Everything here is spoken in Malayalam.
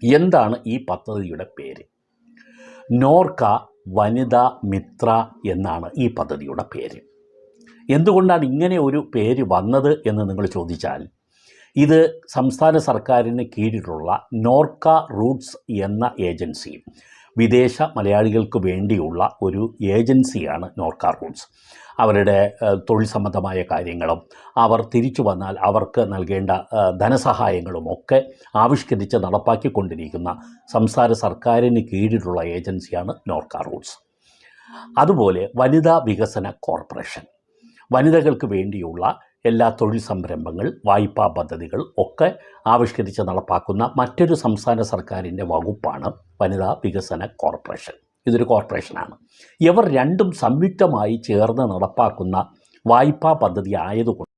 എന്താണ് ഈ പദ്ധതിയുടെ പേര്? നോർക്ക വനിതാ മിത്ര എന്നാണ് ഈ പദ്ധതിയുടെ പേര്. എന്തുകൊണ്ടാണ് ഇങ്ങനെ ഒരു പേര് വന്നത് എന്ന് നിങ്ങൾ ചോദിച്ചാൽ, ഇത് സംസ്ഥാന സർക്കാരിന് കീഴിലുള്ള നോർക്ക റൂട്ട്സ് എന്ന ഏജൻസി, വിദേശ മലയാളികൾക്ക് വേണ്ടിയുള്ള ഒരു ഏജൻസിയാണ് നോർക്ക റൂട്ട്സ്. അവരുടെ തൊഴിൽ സംബന്ധമായ കാര്യങ്ങളും അവർ തിരിച്ചു വന്നാൽ അവർക്ക് നൽകേണ്ട ധനസഹായങ്ങളും ഒക്കെ ആവിഷ്കരിച്ച് നടപ്പാക്കിക്കൊണ്ടിരിക്കുന്ന സംസ്ഥാന സർക്കാരിന് കീഴിലുള്ള ഏജൻസിയാണ് നോർക്ക റൂട്ട്സ്. അതുപോലെ വനിതാ വികസന കോർപ്പറേഷൻ, വനിതകൾക്ക് വേണ്ടിയുള്ള എല്ലാ തൊഴിൽ സംരംഭങ്ങൾ, വായ്പാ പദ്ധതികൾ ഒക്കെ ആവിഷ്കരിച്ച് നടപ്പാക്കുന്ന മറ്റൊരു സംസ്ഥാന സർക്കാരിൻ്റെ വകുപ്പാണ് വനിതാ വികസന കോർപ്പറേഷൻ. ഇതൊരു കോർപ്പറേഷനാണ്. ഇവർ രണ്ടും സംയുക്തമായി ചേർന്ന് നടപ്പാക്കുന്ന വായ്പാ പദ്ധതി ആയതുകൊണ്ട്